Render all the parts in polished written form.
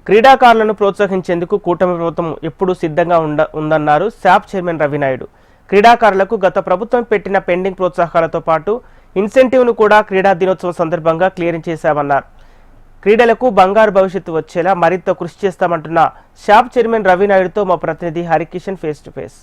క్రీడాకారులను ప్రోత్సహించేందుకు కూటమి ప్రభుత్వం ఎప్పుడూ సిద్ధంగా ఉందన్నారు శాప్ చైర్మన్ రవినాయుడు. క్రీడాకారులకు గత ప్రభుత్వం పెట్టిన పెండింగ్ ప్రోత్సాహాలతో పాటు ఇన్సెంటివ్ను కూడా క్రీడా దినోత్సవం సందర్భంగా క్లియరింగ్ చేశామన్నారు. క్రీడలకు బంగారు భవిష్యత్తు వచ్చేలా మరింత కృషి చేస్తామంటున్న శాప్ చైర్మన్ రవినాయుడుతో మా ప్రతినిధి Harikishan face to face.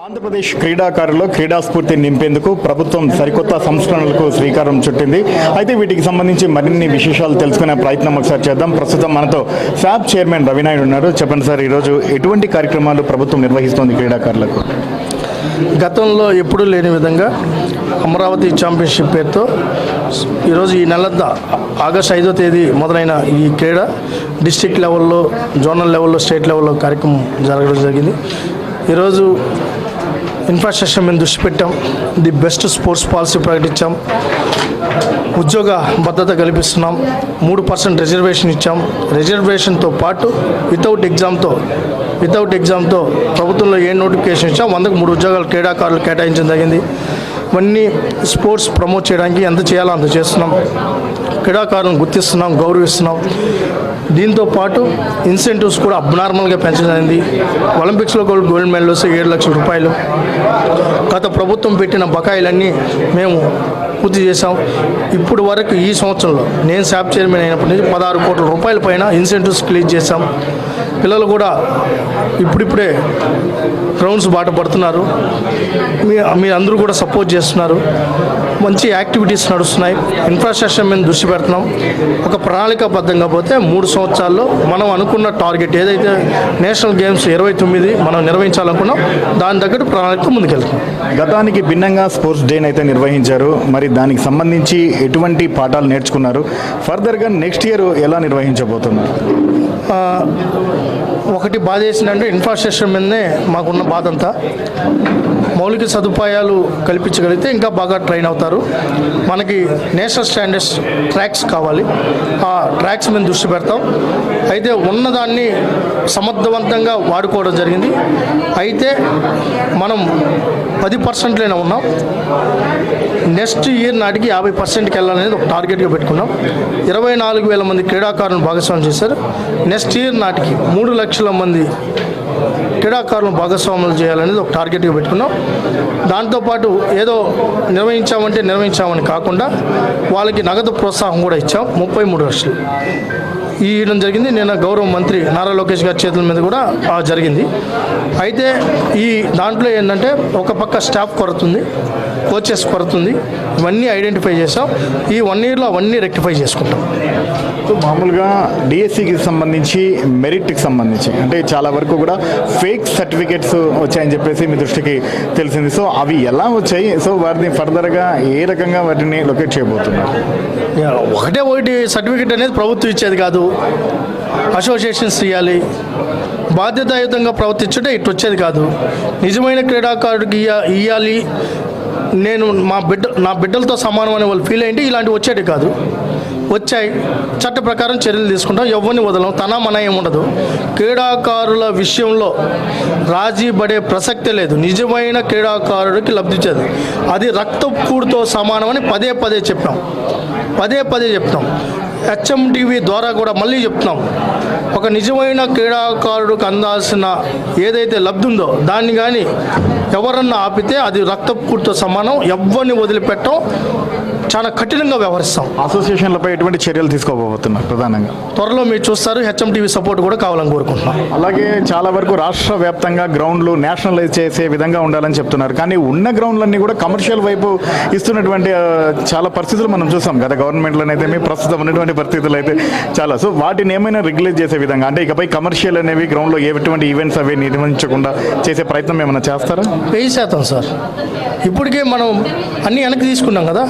Andhra Pradesh క్రీడాకారుల్లో క్రీడా స్ఫూర్తి నింపేందుకు ప్రభుత్వం సరికొత్త సంస్కరణలకు శ్రీకారం చుట్టింది. అయితే వీటికి సంబంధించి మరిన్ని విశేషాలు తెలుసుకునే ప్రయత్నం ఒకసారి చేద్దాం. ప్రస్తుతం మనతో శాప్ చైర్మన్ రవినాయుడు ఉన్నారు. చెప్పండి సార్, ఈరోజు ఎటువంటి కార్యక్రమాలు ప్రభుత్వం నిర్వహిస్తోంది క్రీడాకారులకు? గతంలో ఎప్పుడూ లేని విధంగా అమరావతి ఛాంపియన్షిప్ పేరుతో ఈరోజు ఈ నెలంతా ఆగస్టు 5వ తేదీ మొదలైన ఈ క్రీడ డిస్ట్రిక్ట్ లెవెల్లో, జోనల్ లెవెల్లో, స్టేట్ లెవెల్లో కార్యక్రమం జరగడం జరిగింది. ఈరోజు ఇన్ఫ్రాస్ట్రక్చర్ మీద దృష్టి పెట్టాం. ది బెస్ట్ స్పోర్ట్స్ పాలసీ ప్రకటించాం. ఉద్యోగ భద్రత కల్పిస్తున్నాం. 3% రిజర్వేషన్ ఇచ్చాం. రిజర్వేషన్తో పాటు వితౌట్ ఎగ్జామ్తో ప్రభుత్వంలో ఏ నోటిఫికేషన్ ఇచ్చాం 100కు 3 ఉద్యోగాలు క్రీడాకారులు కేటాయించడం జరిగింది. ఇవన్నీ స్పోర్ట్స్ ప్రమోట్ చేయడానికి ఎంత చేయాలో అంత చేస్తున్నాం. క్రీడాకారులను గుర్తిస్తున్నాం, గౌరవిస్తున్నాం. దీంతో పాటు ఇన్సెంటివ్స్ కూడా అబ్నార్మల్గా పెంచడానికి ఒలింపిక్స్లో గోల్డ్ మెడల్ వస్తే 7 లక్షల రూపాయలు. గత ప్రభుత్వం పెట్టిన బకాయిలన్నీ మేము పూర్తి చేశాం. ఇప్పుడు వరకు ఈ సంవత్సరంలో నేను శాప్ చైర్మన్ అయినప్పటి నుంచి 16 కోట్ల రూపాయల పైన ఇన్సెంటివ్స్ క్లియర్ చేశాం. పిల్లలు కూడా ఇప్పుడిప్పుడే గ్రౌండ్స్ బాట పడుతున్నారు. మీరు అందరూ కూడా సపోర్ట్ చేస్తున్నారు. మంచి యాక్టివిటీస్ నడుస్తున్నాయి. ఇన్ఫ్రాస్ట్రక్చర్ మీద దృష్టి పెడుతున్నాం. ఒక ప్రణాళికాబద్ధంగా పోతే 3 సంవత్సరాల్లో మనం అనుకున్న టార్గెట్ ఏదైతే నేషనల్ గేమ్స్ 29 మనం నిర్వహించాలనుకున్నాం దాని తగ్గట్టు ప్రణాళిక ముందుకెళ్తాం. గతానికి భిన్నంగా స్పోర్ట్స్ డేని అయితే నిర్వహించారు. మరి దానికి సంబంధించి ఎటువంటి పాఠాలు నేర్చుకున్నారు? ఫర్దర్గా నెక్స్ట్ ఇయర్ ఎలా నిర్వహించబోతున్నారు? ఒకటి బాధ చేసిందంటే ఇన్ఫ్రాస్ట్రక్చర్ మీదనే మాకున్న బాధ అంతా. మౌలిక సదుపాయాలు కల్పించగలిగితే ఇంకా బాగా ట్రైన్ అవుతారు. మనకి నేషనల్ స్టాండర్డ్స్ ట్రాక్స్ కావాలి. ఆ ట్రాక్స్ మీద దృష్టి పెడతాం. అయితే ఉన్నదాన్ని సమర్థవంతంగా వాడుకోవడం జరిగింది. అయితే మనం 10%లోనే ఉన్నాం. నెక్స్ట్ ఇయర్ నాటికి 50%కి వెళ్ళాలనేది ఒక టార్గెట్గా పెట్టుకున్నాం. 24,000 మంది క్రీడాకారులను భాగస్వామ్యం చేశారు. నెక్స్ట్ ఇయర్ నాటికి 3 లక్షల మంది క్రీడాకారులను భాగస్వాములు చేయాలనేది ఒక టార్గెట్గా పెట్టుకున్నాం. దాంతోపాటు ఏదో నిర్వహించామని కాకుండా వాళ్ళకి నగదు ప్రోత్సాహం కూడా ఇచ్చాం. 33 లక్షలు ఇవ్వడం జరిగింది. నేను గౌరవ మంత్రి నారా లోకేష్ గారి చేతుల మీద కూడా జరిగింది. అయితే ఈ దాంట్లో ఏంటంటే ఒక పక్క స్టాఫ్ కొరత ఉంది, కోచెస్ కొరత ఉంది. ఇవన్నీ ఐడెంటిఫై చేసాం. ఈ 1 ఇయర్లో అవన్నీ రెక్టిఫై చేసుకుంటాం. సో మామూలుగా డిఎస్సికి సంబంధించి, మెరిట్కి సంబంధించి అంటే చాలా వరకు కూడా ఫేక్ సర్టిఫికేట్స్ వచ్చాయని చెప్పేసి మీ దృష్టికి తెలిసింది. సో అవి ఎలా వచ్చాయి? సో వాటిని ఫర్దర్గా ఏ రకంగా వాటిని లొకేట్ చేయబోతున్నారు? ఒకటి సర్టిఫికేట్ అనేది ప్రభుత్వం ఇచ్చేది కాదు, అసోసియేషన్స్ ఇవ్వాలి. బాధ్యతాయుతంగా ప్రవర్తించుంటే ఇటు వచ్చేది కాదు. నిజమైన క్రీడాకారుడికి ఇవ్వాలి, నేను నా బిడ్డలతో సమానం అనే వాళ్ళు ఫీల్ అయ్యింటే ఇలాంటివి వచ్చేది కాదు. వచ్చాయి. చట్ట ప్రకారం చర్యలు తీసుకుంటాం. ఎవరిని వదలం. తన మన ఏముండదు. క్రీడాకారుల విషయంలో రాజీ పడే ప్రసక్తే లేదు. నిజమైన క్రీడాకారుడికి లబ్ధించేది అది రక్తకూడుతో సమానమని పదే చెప్తాం. హెచ్ఎంటీవీ ద్వారా కూడా మళ్ళీ చెప్తున్నాం. ఒక నిజమైన క్రీడాకారుడికి అందాల్సిన ఏదైతే లబ్ధి ఉందో దాన్ని కానీ ఎవరన్నా ఆపితే అది రక్తకూడుతో సమానం. ఎవరిని వదిలిపెట్టం. చాలా కఠినంగా వ్యవహరిస్తాం. అసోసియేషన్లపై ఎటువంటి చర్యలు తీసుకోబోతున్నారు? ప్రధానంగా త్వరలో మీరు చూస్తారు. హెచ్ఎంటీవీ సపోర్ట్ కూడా కావాలని కోరుకుంటున్నాం. అలాగే చాలా వరకు రాష్ట్ర వ్యాప్తంగా గ్రౌండ్లు నేషనలైజ్ చేసే విధంగా ఉండాలని చెప్తున్నారు. కానీ ఉన్న గ్రౌండ్లన్నీ కూడా కమర్షియల్ వైపు ఇస్తున్నటువంటి చాలా పరిస్థితులు మనం చూసాం. గత గవర్నమెంట్లోనైతే ప్రస్తుతం ఉన్నటువంటి పరిస్థితులు అయితే చాలా. సో వాటిని ఏమైనా రెగ్యులేట్ చేసే విధంగా అంటే ఇకపై కమర్షియల్ అనేవి గ్రౌండ్లో ఎటువంటి ఈవెంట్స్ అవి నిర్వహించకుండా చేసే ప్రయత్నం ఏమైనా చేస్తారా? 1000% సార్. ఇప్పటికే మనం అన్నీ వెనక్కి తీసుకున్నాం కదా.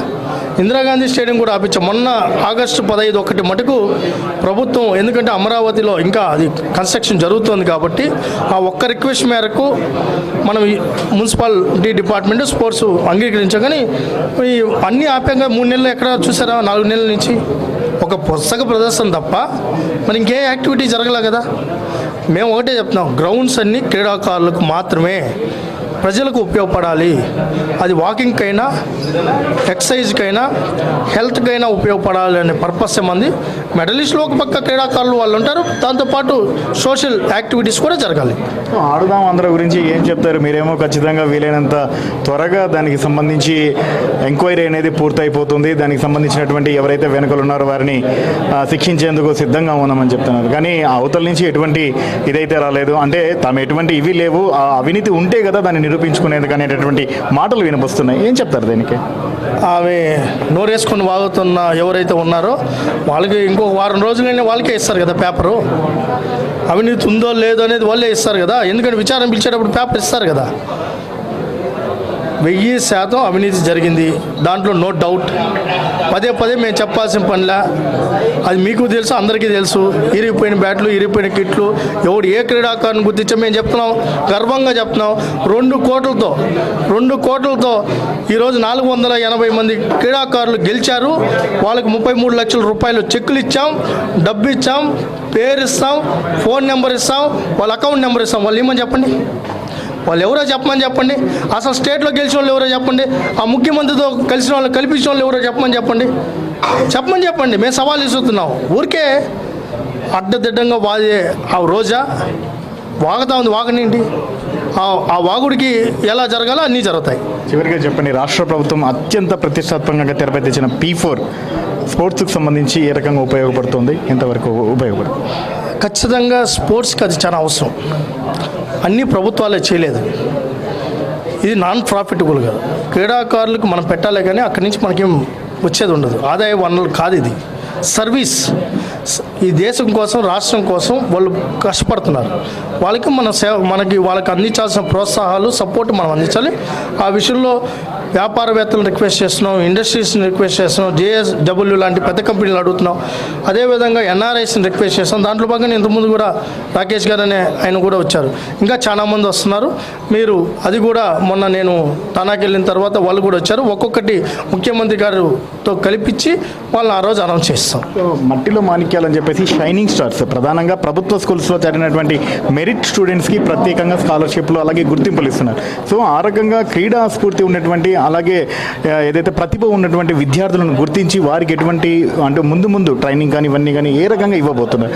ఇందిరాగాంధీ స్టేడియం కూడా ఆపించాం. మొన్న ఆగస్టు 15 మటుకు ప్రభుత్వం, ఎందుకంటే అమరావతిలో ఇంకా అది కన్స్ట్రక్షన్ జరుగుతుంది కాబట్టి ఆ ఒక్క రిక్వెస్ట్ మేరకు మనం మున్సిపాలిటీ డిపార్ట్మెంట్ స్పోర్ట్స్ అంగీకరించాం. కానీ ఈ అన్నీ ఆపాక 3 నెలలు ఎక్కడ చూసారా? 4 నెలల నుంచి ఒక పుస్తక ప్రదర్శన తప్ప మరి ఇంకే యాక్టివిటీ జరగలే కదా. మేము ఒకటే చెప్తున్నాం, గ్రౌండ్స్ అన్నీ క్రీడాకారులకు మాత్రమే. ప్రజలకు ఉపయోగపడాలి. అది వాకింగ్కైనా, ఎక్సర్సైజ్కైనా, హెల్త్కైనా ఉపయోగపడాలి అనే పర్పస్ మంది. మెడలిస్టులు ఒక పక్క క్రీడాకారులు వాళ్ళు ఉంటారు, దాంతోపాటు సోషల్ యాక్టివిటీస్ కూడా జరగాలి. ఆడుదాం ఆంధ్ర గురించి ఏం చెప్తారు? మీరేమో ఖచ్చితంగా వీలైనంత త్వరగా దానికి సంబంధించి ఎంక్వైరీ అనేది పూర్తయిపోతుంది, దానికి సంబంధించినటువంటి ఎవరైతే వెనుకలు ఉన్నారో వారిని శిక్షించేందుకు సిద్ధంగా ఉన్నామని చెప్తున్నారు. కానీ అవతల నుంచి ఎటువంటి ఇదైతే రాలేదు. అంటే తమ ఎటువంటి ఇవి లేవు, అవినీతి ఉంటే కదా దాన్ని నిరూపించుకునేందుకు అనేటటువంటి మాటలు వినిపిస్తున్నాయి. ఏం చెప్తారు దీనికి? ఆమె నోరేసుకొని వాగుతున్న ఎవరైతే ఉన్నారో వాళ్ళకి ఇంకొక వారం రోజులైనా వాళ్ళకే ఇస్తారు కదా పేపరు. అవినీతి ఉందో లేదో అనేది వాళ్ళే ఇస్తారు కదా, ఎందుకంటే విచారణ పిలిచేటప్పుడు పేపర్ ఇస్తారు కదా. 1000% అవినీతి జరిగింది, దాంట్లో నో డౌట్. పదే మేము చెప్పాల్సిన పనిలా, అది మీకు తెలుసు, అందరికీ తెలుసు. ఇరిగిపోయిన బ్యాట్లు, ఇరిగిపోయిన కిట్లు, ఎవడు ఏ క్రీడాకారుని గుర్తించా మేము చెప్తున్నాం, గర్వంగా చెప్తున్నాం. 2 కోట్లతో ఈరోజు 480 మంది క్రీడాకారులు గెలిచారు. వాళ్ళకి 33 లక్షల రూపాయలు చెక్కులు ఇచ్చాం, డబ్బు ఇచ్చాం, పేరు ఇస్తాం, ఫోన్ నెంబర్ ఇస్తాం, వాళ్ళ అకౌంట్ నెంబర్ ఇస్తాం. వాళ్ళు ఏమని చెప్పండి, వాళ్ళు ఎవరో చెప్పండి. అసలు స్టేట్లో గెలిచిన వాళ్ళు ఎవరో చెప్పండి, ఆ ముఖ్యమంత్రితో కలిసిన వాళ్ళు కల్పించిన వాళ్ళు ఎవరో చెప్పండి. మేము సవాల్ ఇస్తున్నాం. ఊరికే అడ్డదిడ్డంగా వాదే ఆ రోజా వాగుతా ఉంది, వాగనేంటి, ఆ వాగుడికి ఎలా జరగాలో అన్నీ జరుగుతాయి. చివరిగా చెప్పండి, రాష్ట్ర ప్రభుత్వం అత్యంత ప్రతిష్టాత్మకంగా తెరపై తెచ్చిన P4 స్పోర్ట్స్కి సంబంధించి ఏ రకంగా ఉపయోగపడుతుంది, ఎంతవరకు ఉపయోగపడుతుంది? ఖచ్చితంగా స్పోర్ట్స్కి అది చాలా అవసరం. అన్ని ప్రభుత్వాలే చేయలేదు, ఇది నాన్ ప్రాఫిటబుల్ కదా. క్రీడాకారులకు మనం పెట్టాలి, కానీ అక్కడి నుంచి మనకేం వచ్చేది ఉండదు, ఆదాయ వనరులు కాదు. ఇది సర్వీస్. ఈ దేశం కోసం, రాష్ట్రం కోసం వాళ్ళు కష్టపడుతున్నారు. వాళ్ళకి వాళ్ళకి అందించాల్సిన ప్రోత్సాహాలు, సపోర్ట్ మనం అందించాలి. ఆ విషయంలో వ్యాపారవేత్తలను రిక్వెస్ట్ చేస్తున్నాం, ఇండస్ట్రీస్ని రిక్వెస్ట్ చేస్తున్నాం, JSW లాంటి పెద్ద కంపెనీలు అడుగుతున్నాం. అదేవిధంగా NRIస్ని రిక్వెస్ట్ చేస్తున్నాం. దాంట్లో భాగంగా ఇంతకుముందు కూడా రాకేష్ గారు అనే ఆయన కూడా వచ్చారు. ఇంకా చాలామంది వస్తున్నారు. మీరు అది కూడా మొన్న నేను తానాకి వెళ్ళిన తర్వాత వాళ్ళు కూడా వచ్చారు. ఒక్కొక్కటి ముఖ్యమంత్రి గారితో కల్పించి వాళ్ళని ఆ రోజు అనౌన్స్ చేస్తాం. మట్టిలో మాణిక్యాలని చెప్పేసి షైనింగ్ స్టార్స్ ప్రధానంగా ప్రభుత్వ స్కూల్స్లో చదివినటువంటి మెరిట్ స్టూడెంట్స్కి ప్రత్యేకంగా స్కాలర్షిప్లు అలాగే గుర్తింపులు ఇస్తున్నారు. సో ఆ రకంగా క్రీడా స్ఫూర్తి ఉన్నటువంటి, అలాగే ఏదైతే ప్రతిభ ఉన్నటువంటి విద్యార్థులను గుర్తించి వారికి ఎటువంటి అంటే ముందు ట్రైనింగ్ కానీ ఇవన్నీ కానీ ఏ రకంగా ఇవ్వబోతున్నారు?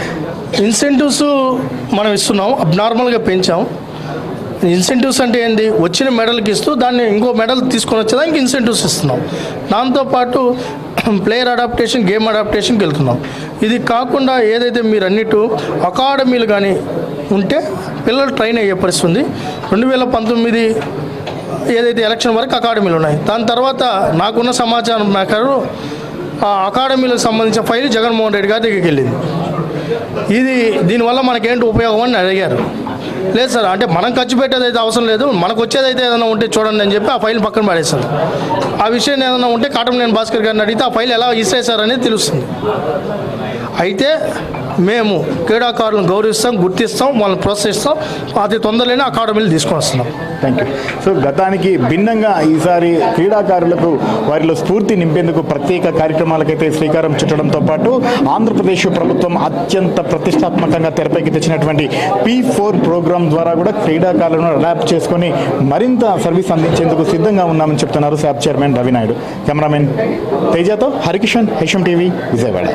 ఇన్సెంటివ్స్ మనం ఇస్తున్నాం, అబ్నార్మల్గా పెంచాం. ఇన్సెంటివ్స్ అంటే ఏంది, వచ్చిన మెడల్కి ఇస్తూ దాన్ని ఇంకో మెడల్ తీసుకొని వచ్చేదానికి ఇన్సెంటివ్స్ ఇస్తున్నాం. దాంతోపాటు ప్లేయర్ అడాప్టేషన్, గేమ్ అడాప్టేషన్కి వెళ్తున్నాం. ఇది కాకుండా ఏదైతే మీరు అన్నిటి అకాడమీలు కానీ ఉంటే పిల్లలు ట్రైన్ అయ్యే పరిస్థితి ఉంది. 2019 ఏదైతే ఎలక్షన్ వరకు అకాడమీలు ఉన్నాయి. దాని తర్వాత నాకున్న సమాచారం ప్రకారం ఆ అకాడమీలకు సంబంధించిన ఫైల్ జగన్మోహన్ రెడ్డి గారి దగ్గరికి వెళ్ళింది. దీనివల్ల మనకేంటి ఉపయోగం అని అడిగారు. లేదు సార్, అంటే మనం ఖర్చు పెట్టేది అయితే అవసరం లేదు, మనకు వచ్చేదైతే ఏదైనా ఉంటే చూడండి అని చెప్పి ఆ ఫైల్ పక్కన పడేస్తారు. ఆ విషయం ఏదైనా ఉంటే కాటమనేని భాస్కర్ గారిని అడిగితే ఆ ఫైల్ ఎలా ఇసేసారనేది తెలుస్తుంది. అయితే మేము క్రీడాకారులను గౌరవిస్తాం, గుర్తిస్తాం, వాళ్ళని ప్రోత్సహిస్తాం. అతి తొందరలోనే అకాడమీలు తీసుకొని వస్తున్నాం. Thank you. సో గతానికి భిన్నంగా ఈసారి క్రీడాకారులకు వారిలో స్ఫూర్తి నింపేందుకు ప్రత్యేక కార్యక్రమాలకైతే శ్రీకారం చుట్టడంతో పాటు ఆంధ్రప్రదేశ్ ప్రభుత్వం అత్యంత ప్రతిష్టాత్మకంగా తెరపైకి తెచ్చినటువంటి P4 ప్రోగ్రాం ద్వారా కూడా క్రీడాకారులను అడాప్ట్ చేసుకొని మరింత సర్వీస్ అందించేందుకు సిద్ధంగా ఉన్నామని చెప్తున్నారు SAP chairman Ravi Naidu. Cameraman తేజతో హరికిషన్, HM TV, విజయవాడ.